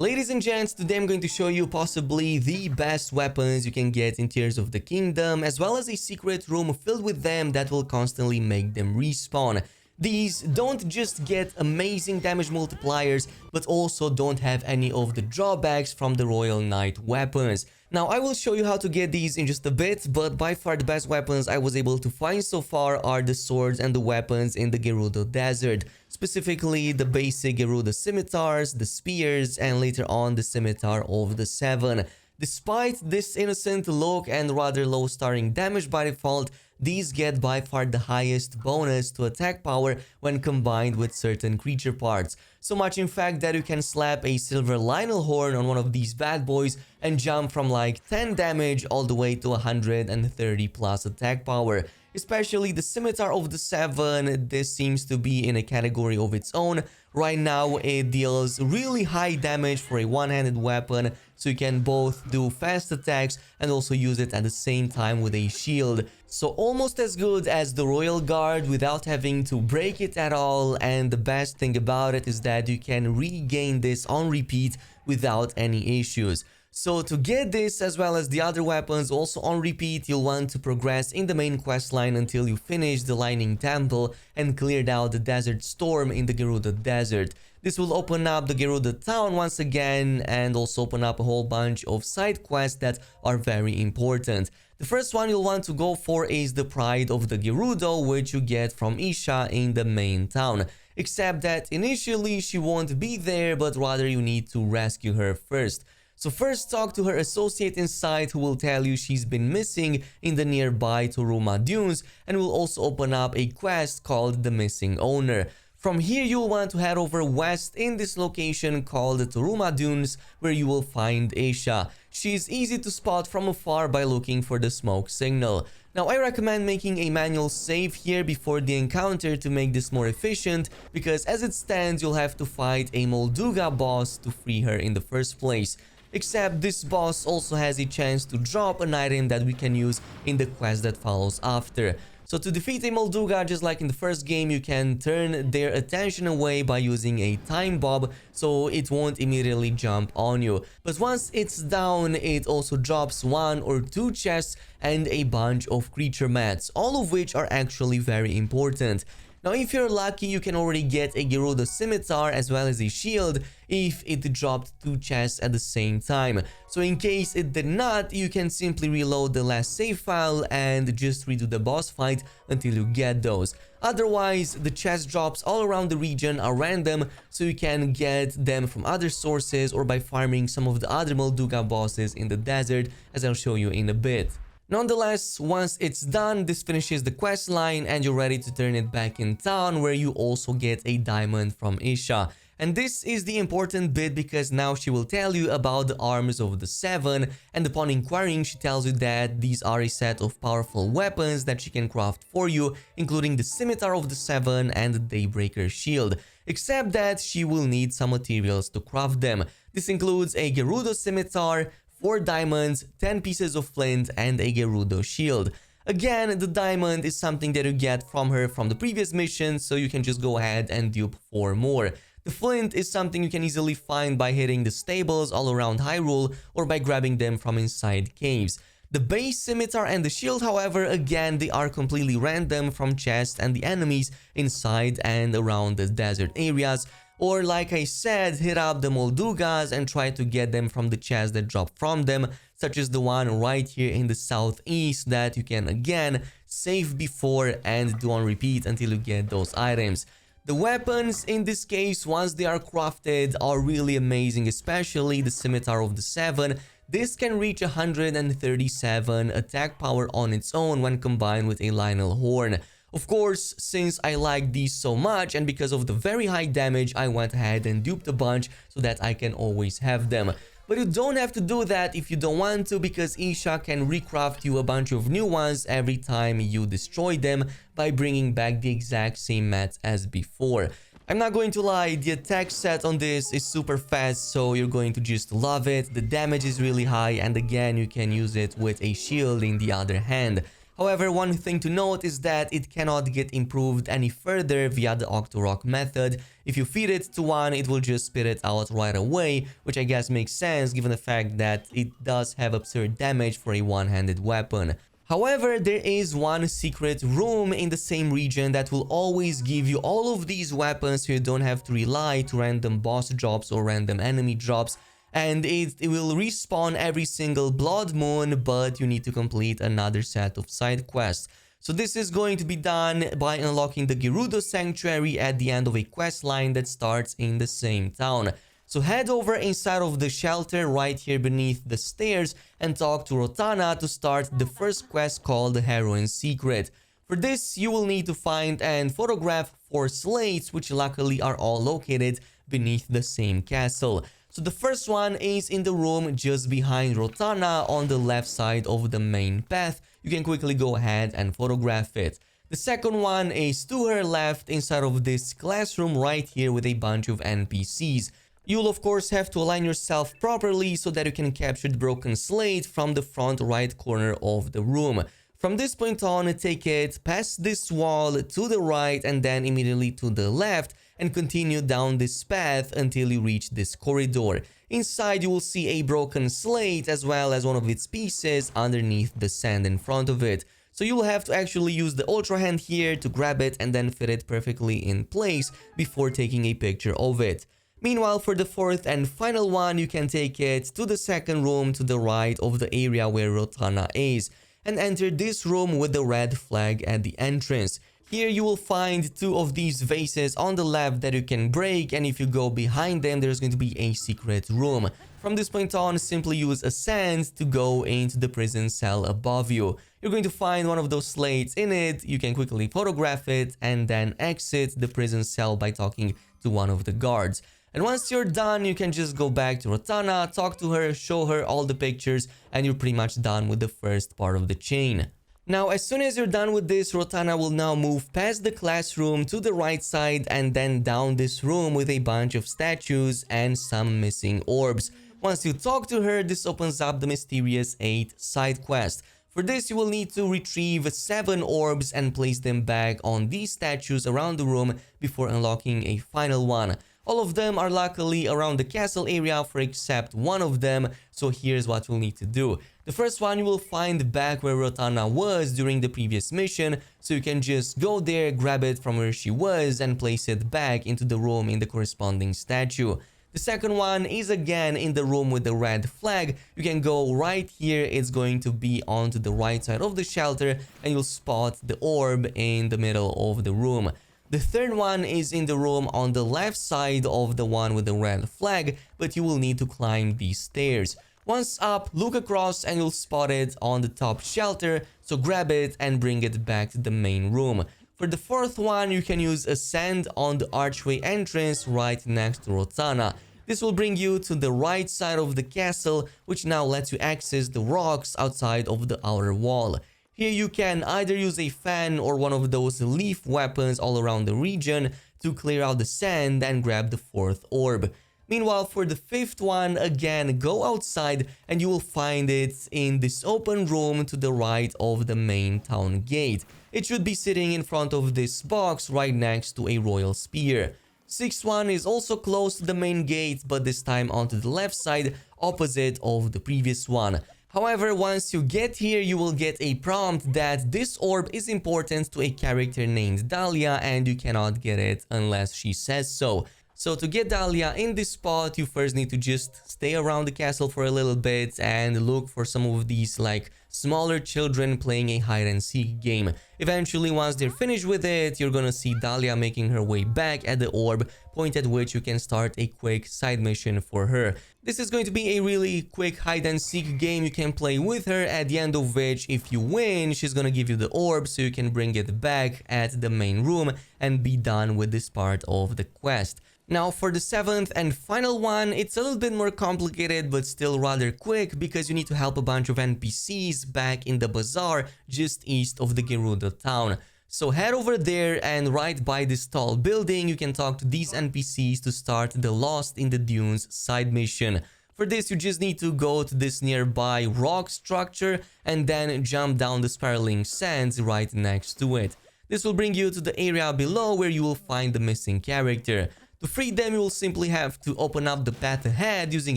Ladies and gents, today I'm going to show you possibly the best weapons you can get in Tears of the Kingdom, as well as a secret room filled with them that will constantly make them respawn. These don't just get amazing damage multipliers, but also don't have any of the drawbacks from the Royal Knight weapons. Now, I will show you how to get these in just a bit, but by far the best weapons I was able to find so far are the swords and the weapons in the Gerudo Desert. Specifically, the basic Gerudo scimitars, the spears, and later on the scimitar of the Seven. Despite this innocent look and rather low starting damage by default, these get by far the highest bonus to attack power when combined with certain creature parts. So much in fact that you can slap a silver Lionel horn on one of these bad boys and jump from like 10 damage all the way to 130 plus attack power. Especially the Scimitar of the Seven, this seems to be in a category of its own. Right now it deals really high damage for a one-handed weapon, so you can both do fast attacks and also use it at the same time with a shield. So almost as good as the Royal Guard without having to break it at all, and the best thing about it is that you can regain this on repeat without any issues. So to get this as well as the other weapons also on repeat, you'll want to progress in the main questline until you finish the Lightning Temple and cleared out the Desert Storm in the Gerudo Desert. This will open up the Gerudo town once again and also open up a whole bunch of side quests that are very important. The first one you'll want to go for is the Pride of the Gerudo, which you get from Isha in the main town. Except that initially she won't be there, but rather you need to rescue her first. So first talk to her associate inside who will tell you she's been missing in the nearby Toruma Dunes and will also open up a quest called the Missing Owner. From here you'll want to head over west in this location called the Toruma Dunes where you will find Isha. She's easy to spot from afar by looking for the smoke signal. Now I recommend making a manual save here before the encounter to make this more efficient, because as it stands you'll have to fight a Molduga boss to free her in the first place. Except this boss also has a chance to drop an item that we can use in the quest that follows after. So to defeat a Molduga, just like in the first game, you can turn their attention away by using a time bomb, so it won't immediately jump on you. But once it's down, it also drops 1 or 2 chests and a bunch of creature mats, all of which are actually very important. Now if you're lucky, you can already get a Gerudo Scimitar as well as a shield if it dropped 2 chests at the same time. So in case it did not, you can simply reload the last save file and just redo the boss fight until you get those. Otherwise, the chest drops all around the region are random, so you can get them from other sources or by farming some of the other Molduga bosses in the desert, as I'll show you in a bit. Nonetheless, once it's done, this finishes the quest line and you're ready to turn it back in town, where you also get a diamond from Isha. And this is the important bit, because now she will tell you about the arms of the Seven, and upon inquiring she tells you that these are a set of powerful weapons that she can craft for you, including the Scimitar of the Seven and the Daybreaker shield. Except that she will need some materials to craft them. This includes a Gerudo Scimitar, 4 diamonds, 10 pieces of flint, and a Gerudo shield. Again, the diamond is something that you get from her from the previous mission, so you can just go ahead and dupe 4 more. The flint is something you can easily find by hitting the stables all around Hyrule or by grabbing them from inside caves. The base scimitar and the shield, however, again, they are completely random from chests and the enemies inside and around the desert areas. Or like I said, hit up the Moldugas and try to get them from the chests that drop from them, such as the one right here in the southeast that you can again save before and do on repeat until you get those items. The weapons in this case, once they are crafted, are really amazing, especially the Scimitar of the Seven. This can reach 137 attack power on its own when combined with a Lionel horn. Of course, since I like these so much and because of the very high damage, I went ahead and duped a bunch so that I can always have them. But you don't have to do that if you don't want to, because Isha can recraft you a bunch of new ones every time you destroy them by bringing back the exact same mats as before. I'm not going to lie, the attack set on this is super fast, so you're going to just love it. The damage is really high, and again, you can use it with a shield in the other hand. However, one thing to note is that it cannot get improved any further via the Octorok method. If you feed it to one, it will just spit it out right away, which I guess makes sense given the fact that it does have absurd damage for a one-handed weapon. However, there is one secret room in the same region that will always give you all of these weapons so you don't have to rely to random boss drops or random enemy drops. And it will respawn every single blood moon, but you need to complete another set of side quests. So this is going to be done by unlocking the Gerudo Sanctuary at the end of a quest line that starts in the same town. So head over inside of the shelter right here beneath the stairs and talk to Rotana to start the first quest called the Heroine Secret. For this, you will need to find and photograph 4 slates, which luckily are all located beneath the same castle. So the first one is in the room just behind Rotana on the left side of the main path. You can quickly go ahead and photograph it. The second one is to her left inside of this classroom right here with a bunch of NPCs. You'll of course have to align yourself properly so that you can capture the broken slate from the front right corner of the room. From this point on, take it past this wall to the right and then immediately to the left and continue down this path until you reach this corridor. Inside you will see a broken slate as well as one of its pieces underneath the sand in front of it. So you'll have to actually use the Ultra Hand here to grab it and then fit it perfectly in place before taking a picture of it. Meanwhile, for the fourth and final one, you can take it to the second room to the right of the area where Rotana is and enter this room with the red flag at the entrance. Here you will find 2 of these vases on the left that you can break, and if you go behind them, there's going to be a secret room. From this point on, simply use Ascend to go into the prison cell above you. You're going to find one of those slates in it, you can quickly photograph it, and then exit the prison cell by talking to one of the guards. And once you're done, you can just go back to Rotana, talk to her, show her all the pictures, and you're pretty much done with the first part of the chain. Now, as soon as you're done with this, Rotana will now move past the classroom to the right side and then down this room with a bunch of statues and some missing orbs. Once you talk to her, this opens up the mysterious 8 side quest. For this, you will need to retrieve 7 orbs and place them back on these statues around the room before unlocking a final one. All of them are luckily around the castle area for except one of them, so here's what you'll need to do. The first one you will find back where Rotana was during the previous mission, so you can just go there, grab it from where she was and place it back into the room in the corresponding statue. The second one is again in the room with the red flag. You can go right here, it's going to be onto the right side of the shelter and you'll spot the orb in the middle of the room. The third one is in the room on the left side of the one with the red flag, but you will need to climb these stairs. Once up, look across and you'll spot it on the top shelter, so grab it and bring it back to the main room. For the fourth one, you can use Ascend on the archway entrance right next to Rotana. This will bring you to the right side of the castle, which now lets you access the rocks outside of the outer wall. Here you can either use a fan or one of those leaf weapons all around the region to clear out the sand and grab the fourth orb. Meanwhile, for the fifth one, again, go outside and you will find it in this open room to the right of the main town gate. It should be sitting in front of this box right next to a royal spear. Sixth one is also close to the main gate, but this time onto the left side, opposite of the previous one. However, once you get here, you will get a prompt that this orb is important to a character named Dahlia and you cannot get it unless she says so. So to get Dahlia in this spot, you first need to just stay around the castle for a little bit and look for some of these like smaller children playing a hide and seek game. Eventually, once they're finished with it, you're gonna see Dahlia making her way back at the orb, point at which you can start a quick side mission for her. This is going to be a really quick hide and seek game you can play with her, at the end of which, if you win, she's gonna give you the orb so you can bring it back at the main room and be done with this part of the quest. Now for the seventh and final one, it's a little bit more complicated but still rather quick because you need to help a bunch of NPCs back in the bazaar just east of the Gerudo town. So head over there and right by this tall building you can talk to these NPCs to start the Lost in the Dunes side mission. For this, you just need to go to this nearby rock structure and then jump down the spiraling sands right next to it. This will bring you to the area below where you will find the missing character. To free them, you will simply have to open up the path ahead using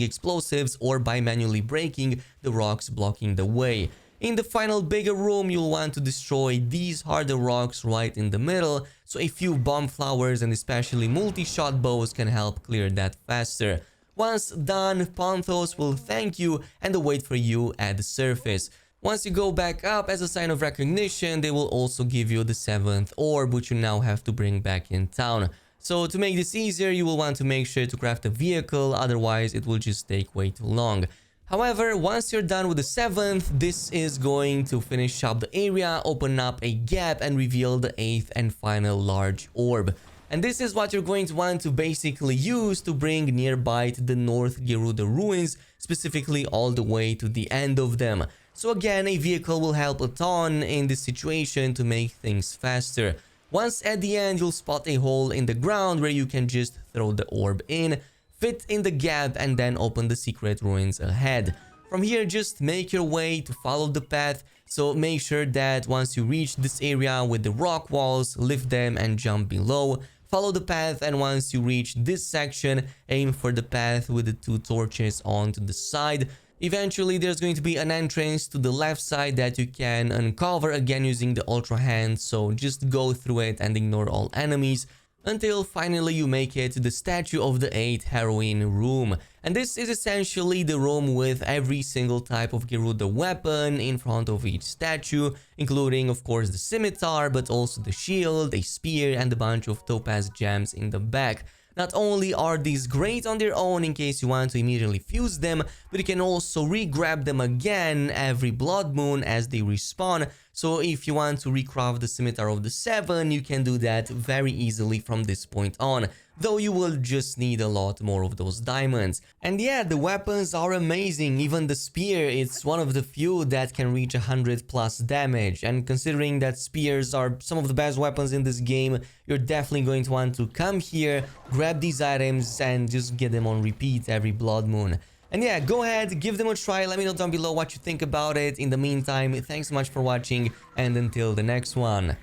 explosives or by manually breaking the rocks blocking the way. In the final bigger room, you'll want to destroy these harder rocks right in the middle, so a few bomb flowers and especially multi-shot bows can help clear that faster. Once done, Panthos will thank you and wait for you at the surface. Once you go back up, as a sign of recognition, they will also give you the 7th orb, which you now have to bring back in town. So to make this easier, you will want to make sure to craft a vehicle, otherwise it will just take way too long. However, once you're done with the 7th, this is going to finish up the area, open up a gap and reveal the 8th and final large orb. And this is what you're going to want to basically use to bring nearby to the North Gerudo ruins, specifically all the way to the end of them. So again, a vehicle will help a ton in this situation to make things faster. Once at the end, you'll spot a hole in the ground where you can just throw the orb in, fit in the gap and then open the secret ruins ahead. From here, just make your way to follow the path, so make sure that once you reach this area with the rock walls, lift them and jump below. Follow the path, and once you reach this section, aim for the path with the 2 torches onto the side. Eventually, there's going to be an entrance to the left side that you can uncover again using the Ultra Hand, so just go through it and ignore all enemies until finally you make it to the statue of the 8th Heroine room. And this is essentially the room with every single type of Gerudo weapon in front of each statue, including of course the scimitar, but also the shield, a spear and a bunch of topaz gems in the back. Not only are these great on their own in case you want to immediately fuse them, but you can also re-grab them again every blood moon as they respawn. So if you want to recraft the Scimitar of the 7, you can do that very easily from this point on, though you will just need a lot more of those diamonds. And yeah, the weapons are amazing. Even the spear, it's one of the few that can reach 100 plus damage, and considering that spears are some of the best weapons in this game, you're definitely going to want to come here, grab these items and just get them on repeat every blood moon. And yeah, go ahead, give them a try, let me know down below what you think about it. In the meantime, thanks so much for watching, and until the next one.